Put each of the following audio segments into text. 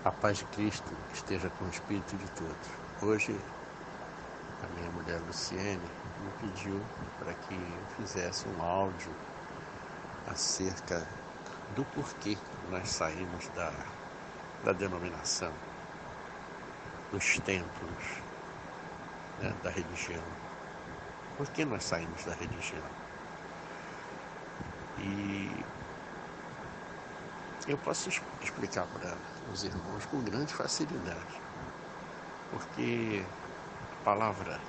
A paz de Cristo esteja com o espírito de todos. Hoje, a minha mulher Luciene me pediu para que eu fizesse um áudio acerca do porquê nós saímos da denominação, dos templos, né, da religião. Por que nós saímos da religião? E eu posso explicar para os irmãos com grande facilidade, porque a palavra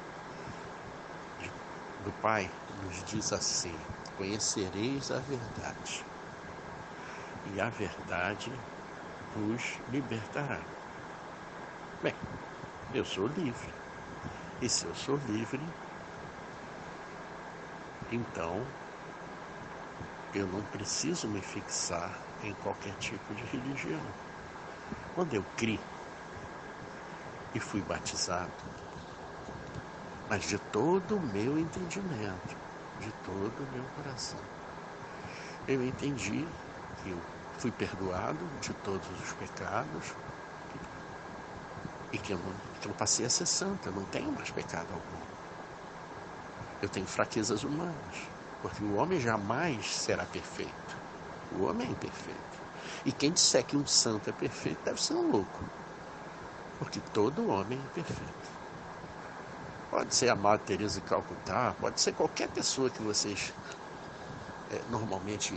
do Pai nos diz assim: conhecereis a verdade, e a verdade vos libertará. Bem, eu sou livre, e se eu sou livre, então eu não preciso me fixar em qualquer tipo de religião. Quando eu criei e fui batizado, mas de todo o meu entendimento, de todo o meu coração, eu entendi que eu fui perdoado de todos os pecados e que eu passei a ser santo, eu não tenho mais pecado algum. Eu tenho fraquezas humanas, porque o homem jamais será perfeito. O homem é imperfeito. E quem disser que um santo é perfeito deve ser um louco, porque todo homem é perfeito. Pode ser a Madre Teresa de Calcutá, pode ser qualquer pessoa que vocês normalmente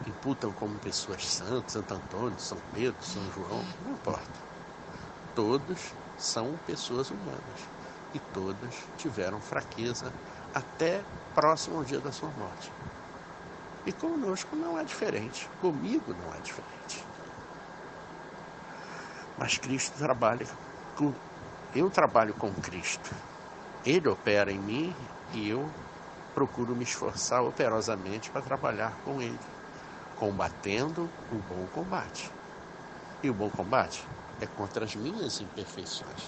imputam como pessoas santas, Santo Antônio, São Pedro, São João, não importa. Todos são pessoas humanas e todos tiveram fraqueza até próximo ao dia da sua morte. E conosco não é diferente, comigo não é diferente. Mas Cristo trabalha com... Eu trabalho com Cristo. Ele opera em mim e eu procuro me esforçar operosamente para trabalhar com Ele, combatendo o bom combate. E o bom combate é contra as minhas imperfeições.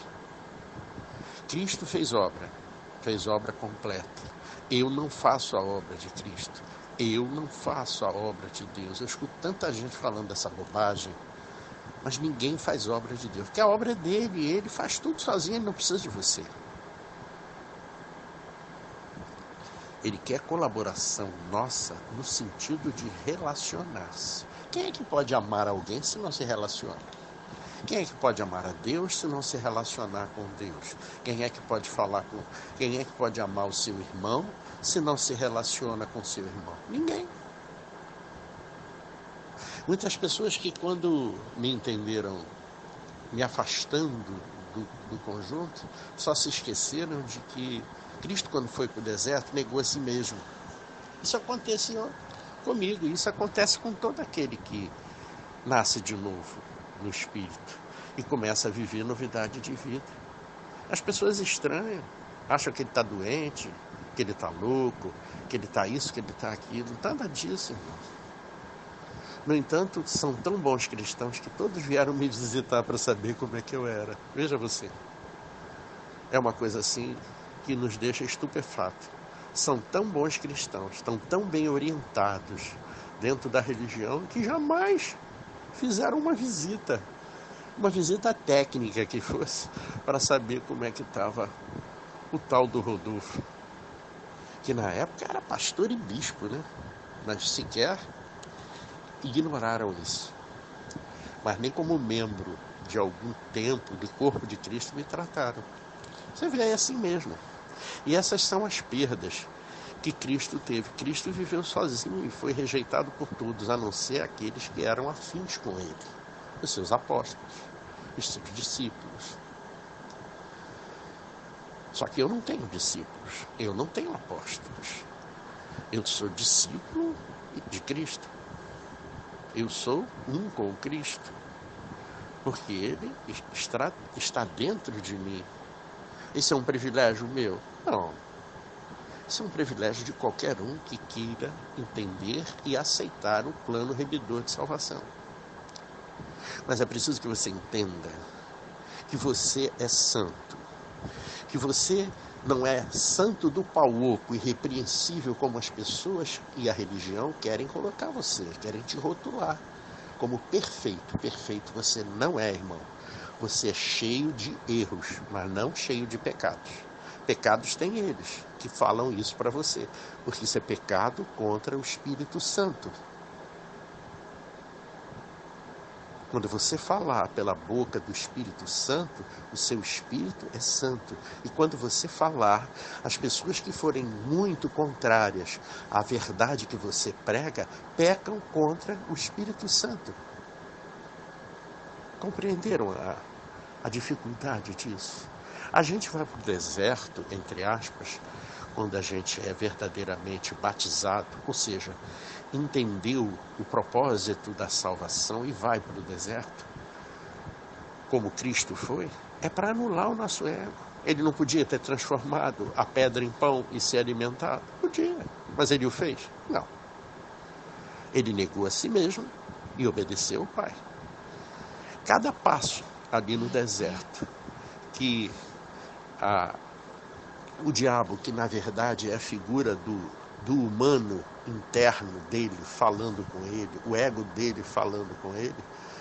Cristo fez obra completa. Eu não faço a obra de Cristo. Eu não faço a obra de Deus. Eu escuto tanta gente falando dessa bobagem, mas ninguém faz obra de Deus, porque a obra é dele, ele faz tudo sozinho, ele não precisa de você. Ele quer colaboração nossa no sentido de relacionar-se. Quem é que pode amar alguém se não se relaciona? Quem é que pode amar a Deus se não se relacionar com Deus? Quem é que pode amar o seu irmão se não se relaciona com o seu irmão? Ninguém. Muitas pessoas que, quando me entenderam me afastando do conjunto, só se esqueceram de que Cristo, quando foi para o deserto, negou a si mesmo. Isso aconteceu comigo, isso acontece com todo aquele que nasce de novo no Espírito e começa a viver novidade de vida. As pessoas estranham, acham que ele está doente, que ele está louco, que ele está isso, que ele está aquilo. Nada disso, irmão. No entanto, são tão bons cristãos que todos vieram me visitar para saber como é que eu era. Veja você. É uma coisa assim que nos deixa estupefatos. São tão bons cristãos, estão tão bem orientados dentro da religião que jamais fizeram uma visita técnica que fosse para saber como é que estava o tal do Rodolfo, que na época era pastor e bispo, né? Mas sequer ignoraram isso. Mas nem como membro de algum templo do corpo de Cristo me trataram. Você vê, é assim mesmo. E essas são as perdas que Cristo teve. Cristo viveu sozinho e foi rejeitado por todos, a não ser aqueles que eram afins com ele, os seus apóstolos, os seus discípulos. Só que eu não tenho discípulos, eu não tenho apóstolos. Eu sou discípulo de Cristo. Eu sou um com Cristo, porque Ele está dentro de mim. Isso é um privilégio meu? Não. Isso é um privilégio de qualquer um que queira entender e aceitar o plano remidor de salvação. Mas é preciso que você entenda que você é santo, que você não é santo do pau oco, irrepreensível como as pessoas e a religião querem colocar você, querem te rotular como perfeito. Perfeito você não é, irmão. Você é cheio de erros, mas não cheio de pecados. Pecados tem eles que falam isso para você, porque isso é pecado contra o Espírito Santo. Quando você falar pela boca do Espírito Santo, o seu espírito é santo. E quando você falar, as pessoas que forem muito contrárias à verdade que você prega, pecam contra o Espírito Santo. Compreenderam a dificuldade disso? A gente vai para o deserto, entre aspas, quando a gente é verdadeiramente batizado, ou seja, entendeu o propósito da salvação e vai para o deserto, como Cristo foi, é para anular o nosso ego. Ele não podia ter transformado a pedra em pão e se alimentado? Podia, mas ele o fez? Não. Ele negou a si mesmo e obedeceu o Pai. Cada passo ali no deserto que o diabo, que na verdade é a figura do humano interno dele falando com ele, o ego dele falando com ele,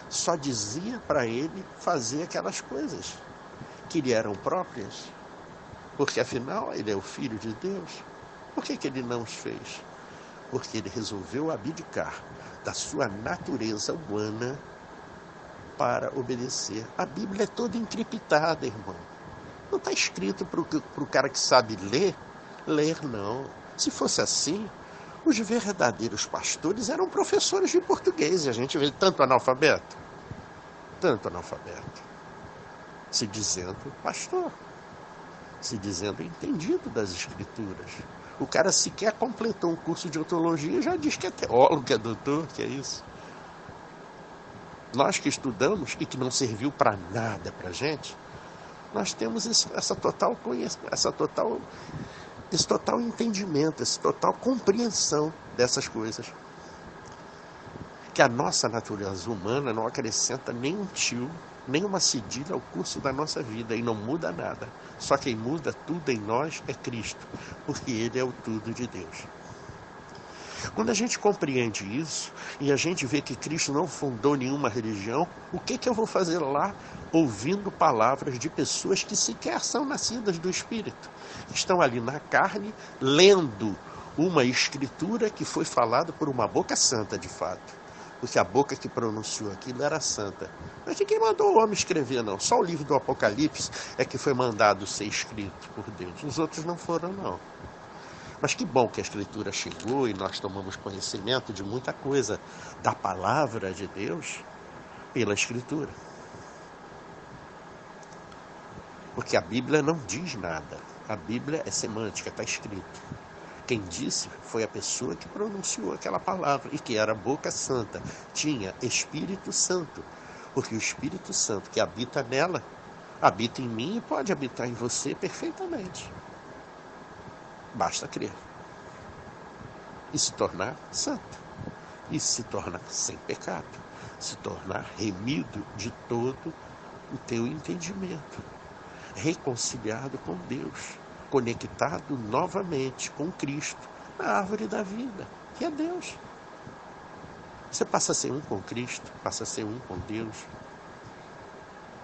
só dizia para ele fazer aquelas coisas que lhe eram próprias, porque afinal ele é o Filho de Deus. Por que ele não os fez? Porque ele resolveu abdicar da sua natureza humana para obedecer. A Bíblia é toda encriptada, irmão. Não está escrito para o cara que sabe ler não. Se fosse assim, os verdadeiros pastores eram professores de português, e a gente vê tanto analfabeto, se dizendo pastor, se dizendo entendido das Escrituras. O cara sequer completou um curso de teologia e já diz que é teólogo, que é doutor, que é isso. Nós que estudamos e que não serviu para nada para a gente, nós temos esse total entendimento, essa total compreensão dessas coisas. Que a nossa natureza humana não acrescenta nem um tio, nem uma cedilha ao curso da nossa vida e não muda nada. Só quem muda tudo em nós é Cristo, porque Ele é o tudo de Deus. Quando a gente compreende isso e a gente vê que Cristo não fundou nenhuma religião, o que eu vou fazer lá ouvindo palavras de pessoas que sequer são nascidas do Espírito? Estão ali na carne, lendo uma escritura que foi falada por uma boca santa de fato. Porque a boca que pronunciou aquilo era santa. Mas quem mandou o homem escrever, não? Só o livro do Apocalipse é que foi mandado ser escrito por Deus. Os outros não foram, não. Mas que bom que a Escritura chegou e nós tomamos conhecimento de muita coisa da palavra de Deus pela Escritura. Porque a Bíblia não diz nada. A Bíblia é semântica, está escrito. Quem disse foi a pessoa que pronunciou aquela palavra e que era boca santa, tinha Espírito Santo. Porque o Espírito Santo que habita nela, habita em mim e pode habitar em você perfeitamente. Basta crer. E se tornar santo. E se tornar sem pecado. Se tornar remido de todo o teu entendimento. Reconciliado com Deus. Conectado novamente com Cristo. Na árvore da vida, que é Deus. Você passa a ser um com Cristo. Passa a ser um com Deus.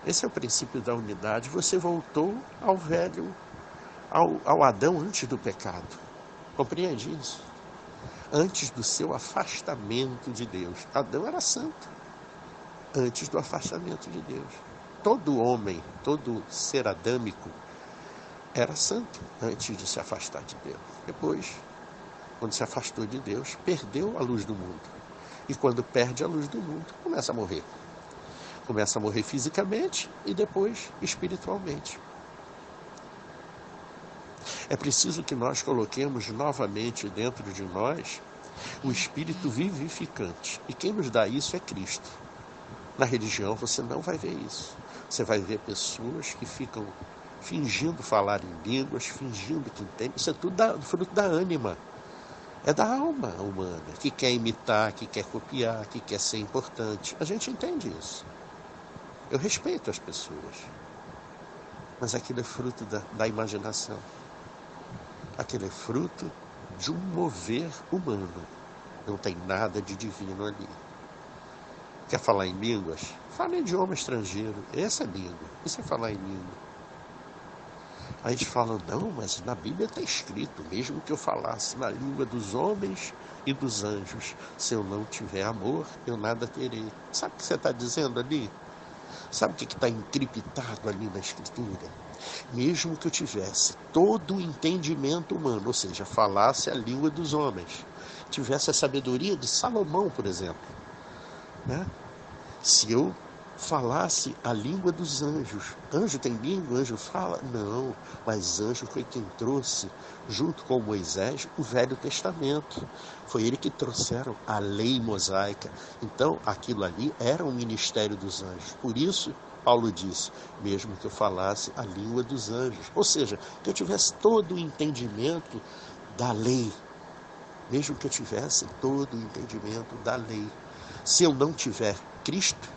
Esse é o princípio da unidade. Você voltou ao velho, ao Adão antes do pecado. Compreende isso? Antes do seu afastamento de Deus. Adão era santo. Antes do afastamento de Deus. Todo homem, todo ser adâmico era santo antes de se afastar de Deus. Depois, quando se afastou de Deus, perdeu a luz do mundo. E quando perde a luz do mundo, começa a morrer. Começa a morrer fisicamente e depois espiritualmente. É preciso que nós coloquemos novamente dentro de nós o espírito vivificante. E quem nos dá isso é Cristo. Na religião você não vai ver isso. Você vai ver pessoas que ficam fingindo falar em línguas, fingindo que entendem. Isso é tudo fruto da ânima. É da alma humana, que quer imitar, que quer copiar, que quer ser importante. A gente entende isso. Eu respeito as pessoas. Mas aquilo é fruto da imaginação. Aquilo é fruto de um mover humano. Não tem nada de divino ali. Quer falar em línguas? Fala em idioma estrangeiro. Essa é língua. Isso é falar em língua. Aí eles falam, não, mas na Bíblia está escrito, mesmo que eu falasse na língua dos homens e dos anjos, se eu não tiver amor, eu nada terei. Sabe o que você está dizendo ali? Sabe o que está encriptado ali na Escritura? Mesmo que eu tivesse todo o entendimento humano, ou seja, falasse a língua dos homens, tivesse a sabedoria de Salomão, por exemplo, né? Se eu falasse a língua dos anjos, anjo tem língua, anjo fala? Não, mas anjo foi quem trouxe, junto com Moisés, o Velho Testamento. Foi ele que trouxeram a lei mosaica. Então, aquilo ali era um ministério dos anjos. Por isso, Paulo disse, mesmo que eu falasse a língua dos anjos. Ou seja, que eu tivesse todo o entendimento da lei. Mesmo que eu tivesse todo o entendimento da lei. Se eu não tiver Cristo,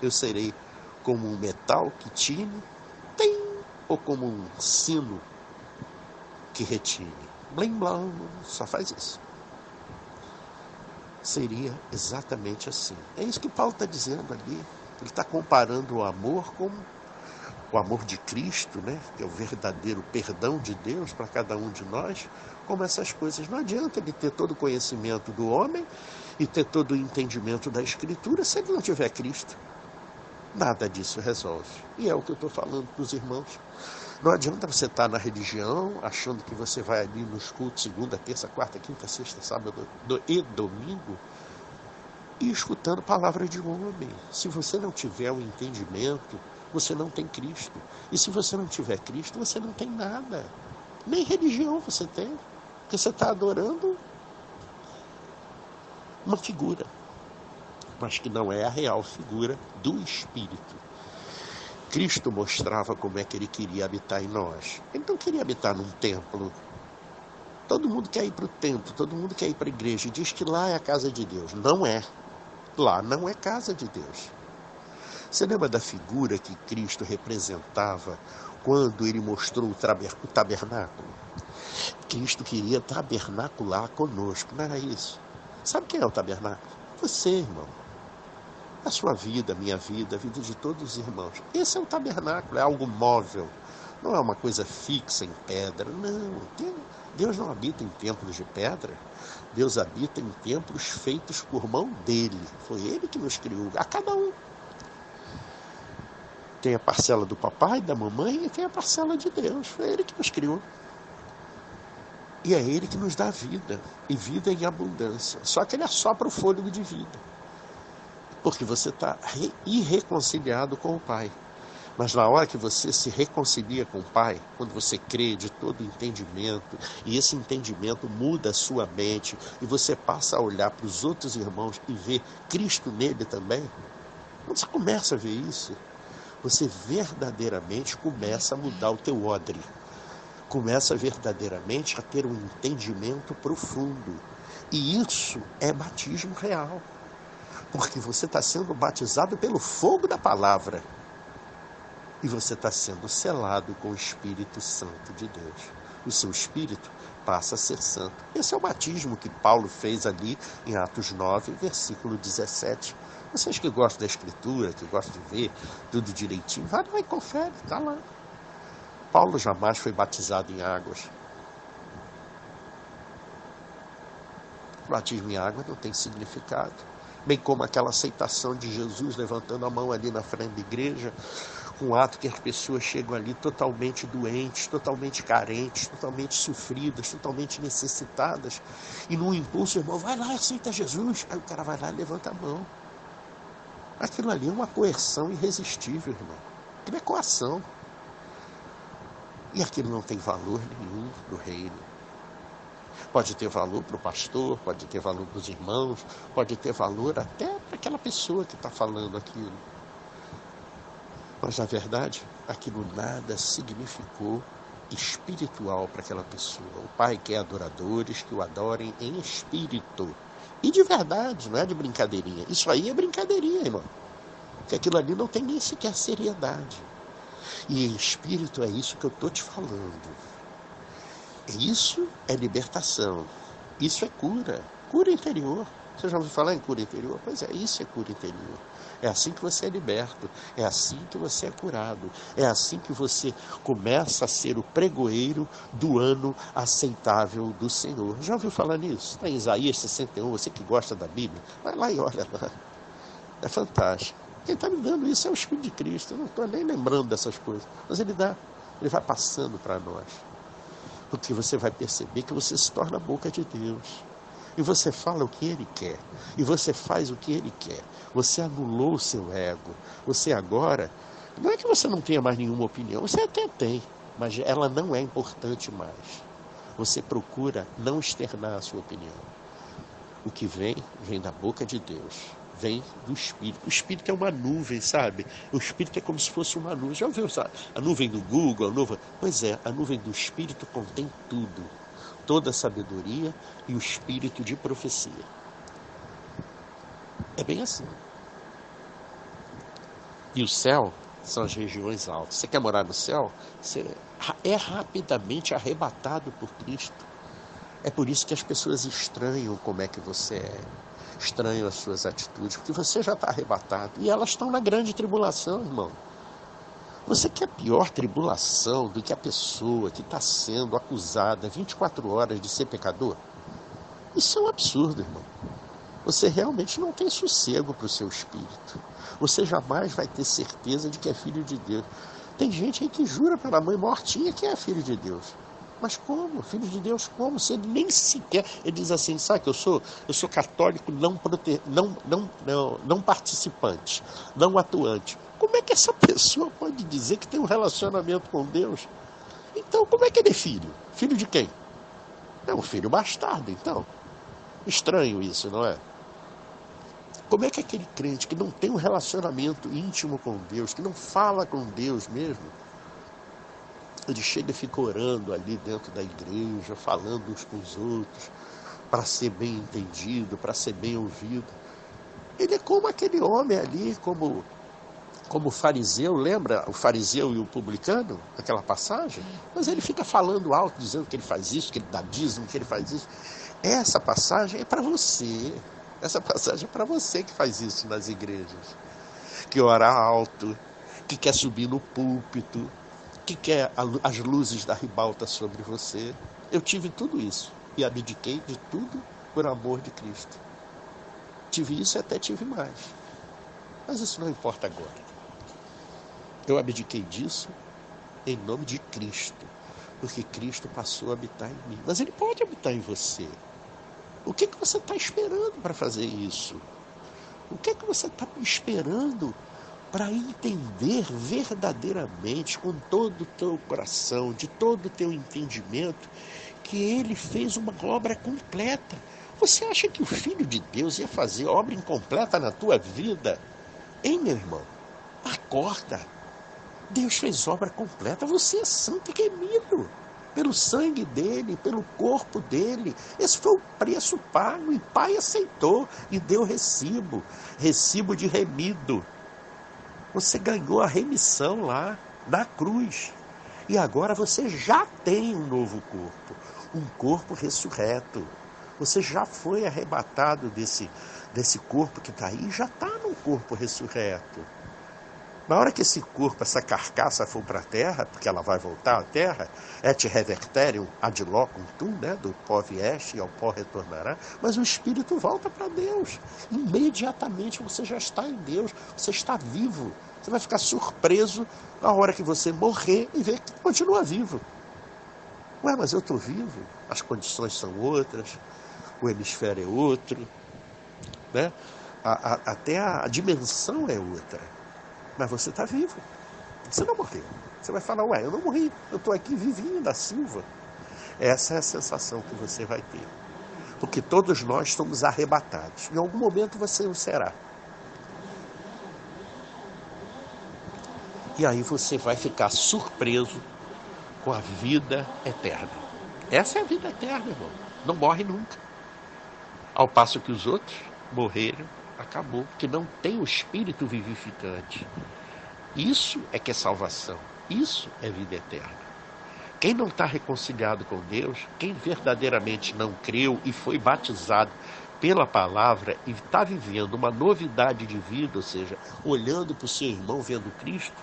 eu serei como um metal que tine, tem, ou como um sino que retine. Blim, blam, só faz isso. Seria exatamente assim. É isso que Paulo está dizendo ali. Ele está comparando o amor com o amor de Cristo, né? Que é o verdadeiro perdão de Deus para cada um de nós, como essas coisas. Não adianta ele ter todo o conhecimento do homem e ter todo o entendimento da Escritura se ele não tiver Cristo. Nada disso resolve. E é o que eu estou falando para os irmãos. Não adianta você estar na religião, achando que você vai ali nos cultos segunda, terça, quarta, quinta, sexta, sábado e domingo, e escutando palavra de homem. Se você não tiver o entendimento, você não tem Cristo. E se você não tiver Cristo, você não tem nada. Nem religião você tem. Porque você está adorando uma figura, mas que não é a real figura do Espírito. Cristo mostrava como é que ele queria habitar em nós. Ele não queria habitar num templo. Todo mundo quer ir para o templo, todo mundo quer ir para a igreja e diz que lá é a casa de Deus. Não é. Lá não é casa de Deus. Você lembra da figura que Cristo representava quando ele mostrou o tabernáculo? Cristo queria tabernacular conosco, não era isso? Sabe quem é o tabernáculo? Você, irmão. A sua vida, a minha vida, a vida de todos os irmãos. Esse é o tabernáculo, é algo móvel. Não é uma coisa fixa em pedra, não. Deus não habita em templos de pedra. Deus habita em templos feitos por mão dele. Foi ele que nos criou, a cada um. Tem a parcela do papai, da mamãe e tem a parcela de Deus. Foi ele que nos criou. E é ele que nos dá vida. E vida em abundância. Só que ele assopra o fôlego de vida. Porque você está irreconciliado com o Pai. Mas na hora que você se reconcilia com o Pai, quando você crê de todo o entendimento, e esse entendimento muda a sua mente, e você passa a olhar para os outros irmãos e ver Cristo nele também, quando você começa a ver isso, você verdadeiramente começa a mudar o teu odre. Começa verdadeiramente a ter um entendimento profundo. E isso é batismo real. Porque você está sendo batizado pelo fogo da palavra. E você está sendo selado com o Espírito Santo de Deus. O seu Espírito passa a ser santo. Esse é o batismo que Paulo fez ali em Atos 9, versículo 17. Vocês que gostam da Escritura, que gostam de ver tudo direitinho, vai lá e confere, está lá. Paulo jamais foi batizado em águas. O batismo em água não tem significado. Bem como aquela aceitação de Jesus levantando a mão ali na frente da igreja, um ato que as pessoas chegam ali totalmente doentes, totalmente carentes, totalmente sofridas, totalmente necessitadas, e num impulso, irmão, vai lá, aceita Jesus. Aí o cara vai lá e levanta a mão. Aquilo ali é uma coerção irresistível, irmão. Aquilo é coação. E aquilo não tem valor nenhum no reino. Pode ter valor para o pastor, pode ter valor para os irmãos, pode ter valor até para aquela pessoa que está falando aquilo. Mas, na verdade, aquilo nada significou espiritual para aquela pessoa. O Pai quer adoradores que o adorem em espírito. E de verdade, não é de brincadeirinha. Isso aí é brincadeirinha, irmão. Porque aquilo ali não tem nem sequer seriedade. E em espírito é isso que eu estou te falando. Isso é libertação. Isso é cura. Cura interior. Você já ouviu falar em cura interior? Pois é, isso é cura interior. É assim que você é liberto, é assim que você é curado, é assim que você começa a ser o pregoeiro do ano aceitável do Senhor. Já ouviu falar nisso? Está em Isaías 61, você que gosta da Bíblia, vai lá e olha lá. É fantástico. Quem está me dando isso é o Espírito de Cristo. Eu não estou nem lembrando dessas coisas, mas ele dá, ele vai passando para nós. Porque você vai perceber que você se torna a boca de Deus. E você fala o que Ele quer. E você faz o que Ele quer. Você anulou o seu ego. Você agora... Não é que você não tenha mais nenhuma opinião. Você até tem. Mas ela não é importante mais. Você procura não externar a sua opinião. O que vem, vem da boca de Deus. Vem do Espírito. O Espírito é uma nuvem, sabe? O Espírito é como se fosse uma nuvem. Já ouviu, sabe? A nuvem do Google, a nuvem... Pois é, a nuvem do Espírito contém tudo. Toda a sabedoria e o espírito de profecia. É bem assim. E o céu são as regiões altas. Você quer morar no céu? Você é rapidamente arrebatado por Cristo. É por isso que as pessoas estranham como é que você é. Estranham as suas atitudes, porque você já está arrebatado. E elas estão na grande tribulação, irmão. Você quer pior tribulação do que a pessoa que está sendo acusada 24 horas de ser pecador? Isso é um absurdo, irmão. Você realmente não tem sossego para o seu espírito. Você jamais vai ter certeza de que é filho de Deus. Tem gente aí que jura pela mãe mortinha que é filho de Deus. Mas como? Filho de Deus como? Se ele nem sequer... Ele diz assim, sabe que eu sou católico não participante, não atuante. Como é que essa pessoa pode dizer que tem um relacionamento com Deus? Então, como é que ele é filho? Filho de quem? É um filho bastardo, então. Estranho isso, não é? Como é que aquele crente que não tem um relacionamento íntimo com Deus, que não fala com Deus mesmo, ele chega e fica orando ali dentro da igreja, falando uns com os outros, para ser bem entendido, para ser bem ouvido. Ele é como aquele homem ali, como o fariseu, lembra o fariseu e o publicano, aquela passagem? Mas ele fica falando alto, dizendo que ele faz isso, que ele dá dízimo, que ele faz isso. Essa passagem é para você. Essa passagem é para você que faz isso nas igrejas. Que ora alto, que quer subir no púlpito, que quer as luzes da ribalta sobre você. Eu tive tudo isso e abdiquei de tudo por amor de Cristo. Tive isso e até tive mais. Mas isso não importa agora. Eu abdiquei disso em nome de Cristo, porque Cristo passou a habitar em mim. Mas Ele pode habitar em você. O que você está esperando para fazer isso? O que você está esperando para entender verdadeiramente, com todo o teu coração, de todo o teu entendimento, que Ele fez uma obra completa? Você acha que o Filho de Deus ia fazer obra incompleta na tua vida? Hein, meu irmão? Acorda! Deus fez obra completa. Você é santo e remido pelo sangue dele, pelo corpo dele. Esse foi o preço pago e o Pai aceitou e deu recibo de remido. Você ganhou a remissão lá na cruz. E agora você já tem um novo corpo, um corpo ressurreto. Você já foi arrebatado desse corpo que está aí, já está num corpo ressurreto. Na hora que esse corpo, essa carcaça for para a terra, porque ela vai voltar à terra, et reverterium ad locum tuum, né? Do pó vieste e ao pó retornará, mas o espírito volta para Deus. Imediatamente você já está em Deus, você está vivo. Você vai ficar surpreso na hora que você morrer e ver que continua vivo. Ué, mas eu estou vivo, as condições são outras, o hemisfério é outro, né? Até a dimensão é outra. Mas você está vivo. Você não morreu. Você vai falar, ué, eu não morri. Eu estou aqui vivinho da Silva. Essa é a sensação que você vai ter. Porque todos nós somos arrebatados. Em algum momento você o será. E aí você vai ficar surpreso com a vida eterna. Essa é a vida eterna, irmão. Não morre nunca. Ao passo que os outros morreram, acabou, porque não tem o espírito vivificante. Isso é que é salvação. Isso é vida eterna. Quem não está reconciliado com Deus, quem verdadeiramente não creu e foi batizado pela palavra e está vivendo uma novidade de vida, ou seja, olhando para o seu irmão, vendo Cristo,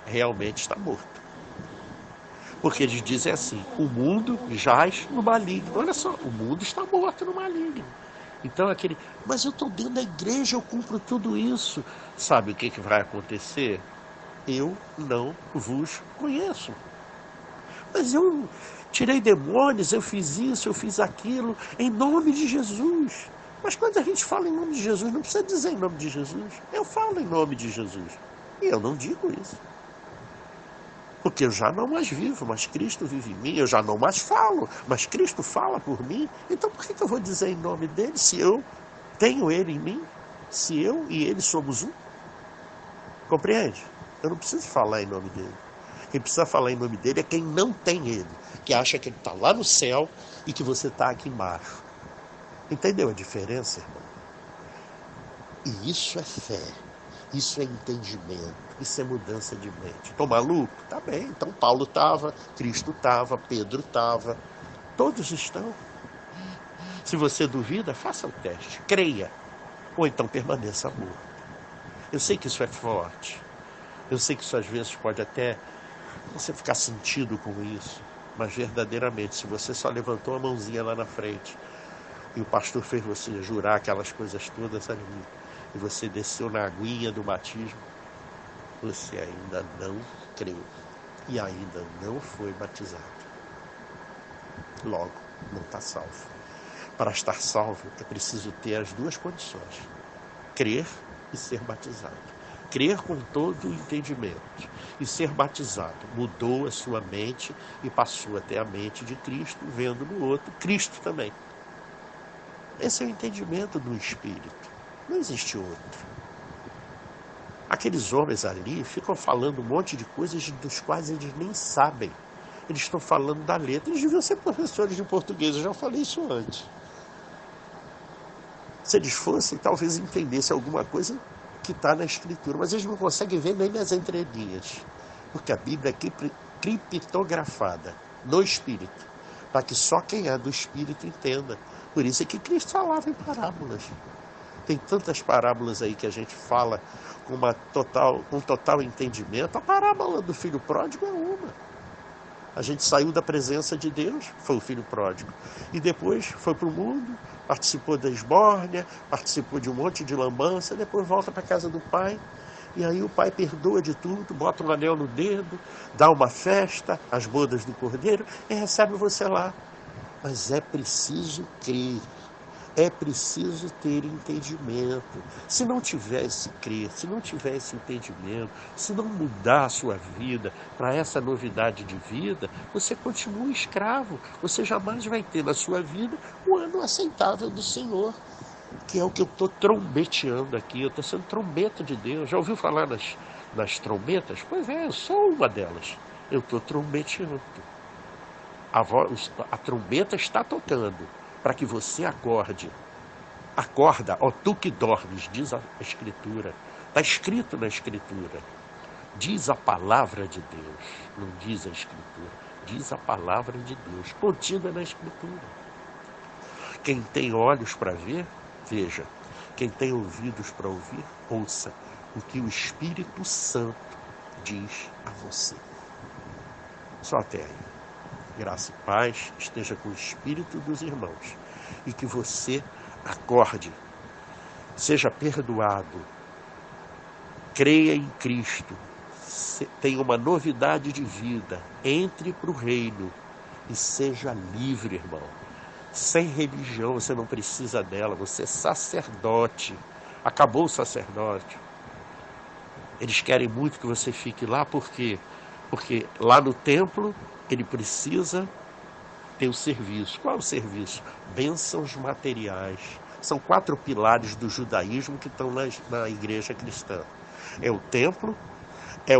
realmente está morto. Porque eles dizem assim, o mundo jaz no maligno. Olha só, o mundo está morto no maligno. Então mas eu estou dentro da igreja, eu cumpro tudo isso. Sabe o que vai acontecer? Eu não vos conheço. Mas eu tirei demônios, eu fiz isso, eu fiz aquilo, em nome de Jesus. Mas quando a gente fala em nome de Jesus, não precisa dizer em nome de Jesus. Eu falo em nome de Jesus. E eu não digo isso. Porque eu já não mais vivo, mas Cristo vive em mim. Eu já não mais falo, mas Cristo fala por mim. Então por que eu vou dizer em nome dele se eu tenho ele em mim? Se eu e ele somos um? Compreende? Eu não preciso falar em nome dele. Quem precisa falar em nome dele é quem não tem ele. Que acha que ele está lá no céu e que você está aqui embaixo. Entendeu a diferença, irmão? E isso é fé. Isso é entendimento, isso é mudança de mente. Estou maluco? Tá bem, então Paulo estava, Cristo estava, Pedro estava, todos estão. Se você duvida, faça o teste, creia, ou então permaneça morto. Eu sei que isso é forte, eu sei que isso às vezes pode até você ficar sentido com isso, mas verdadeiramente, se você só levantou a mãozinha lá na frente e o pastor fez você jurar aquelas coisas todas ali, e você desceu na aguinha do batismo, você ainda não creu e ainda não foi batizado. Logo, não está salvo. Para estar salvo, é preciso ter as duas condições: crer e ser batizado. Crer com todo o entendimento e ser batizado mudou a sua mente e passou a ter a mente de Cristo, vendo no outro Cristo também. Esse é o entendimento do Espírito. Não existe outro. Aqueles homens ali ficam falando um monte de coisas dos quais eles nem sabem. Eles estão falando da letra. Eles deviam ser professores de português. Eu já falei isso antes. Se eles fossem, talvez entendessem alguma coisa que está na Escritura. Mas eles não conseguem ver nem nas entrelinhas. Porque a Bíblia é criptografada no Espírito. Para que só quem é do Espírito entenda. Por isso é que Cristo falava em parábolas. Tem tantas parábolas aí que a gente fala com total entendimento. A parábola do filho pródigo é uma. A gente saiu da presença de Deus, foi o filho pródigo. E depois foi para o mundo, participou da esbórnia, participou de um monte de lambança, depois volta para a casa do pai. E aí o pai perdoa de tudo, bota um anel no dedo, dá uma festa, as bodas do cordeiro, e recebe você lá. Mas é preciso crer. É preciso ter entendimento. Se não tiver esse crer, se não tiver esse entendimento, se não mudar a sua vida para essa novidade de vida, você continua escravo. Você jamais vai ter na sua vida o ano aceitável do Senhor, que é o que eu estou trombeteando aqui. Eu estou sendo trombeta de Deus. Já ouviu falar nas trombetas? Pois é, eu sou uma delas. Eu estou trombeteando. A trombeta está tocando para que você acorde. Acorda, ó tu que dormes, diz a Escritura. Está escrito na Escritura. Diz a palavra de Deus. Não diz a Escritura. Diz a palavra de Deus, contida na Escritura. Quem tem olhos para ver, veja. Quem tem ouvidos para ouvir, ouça o que o Espírito Santo diz a você. Só até aí. Graça e paz esteja com o espírito dos irmãos e que você acorde, seja perdoado, creia em Cristo, tenha uma novidade de vida, entre para o reino e seja livre, irmão. Sem religião, você não precisa dela, você é sacerdote. Acabou o sacerdócio. Eles querem muito que você fique lá, por quê? Porque lá no templo ele precisa ter o serviço. Qual é o serviço? Bênçãos materiais. São 4 pilares do judaísmo que estão na igreja cristã. É o templo, é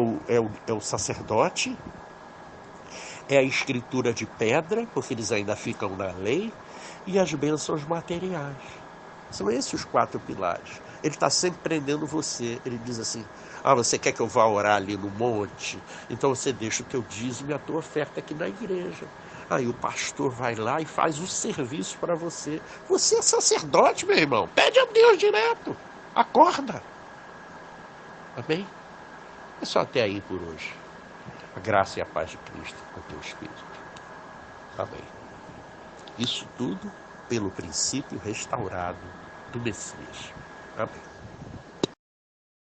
o sacerdote, é a escritura de pedra, porque eles ainda ficam na lei, e as bênçãos materiais. São esses os 4 pilares. Ele está sempre prendendo você. Ele diz assim, você quer que eu vá orar ali no monte? Então você deixa o teu dízimo e a tua oferta aqui na igreja. Aí o pastor vai lá e faz o serviço para você. Você é sacerdote, meu irmão. Pede a Deus direto. Acorda. Amém? É só até aí por hoje. A graça e a paz de Cristo com o teu Espírito. Amém. Isso tudo pelo princípio restaurado do Messias. Amém.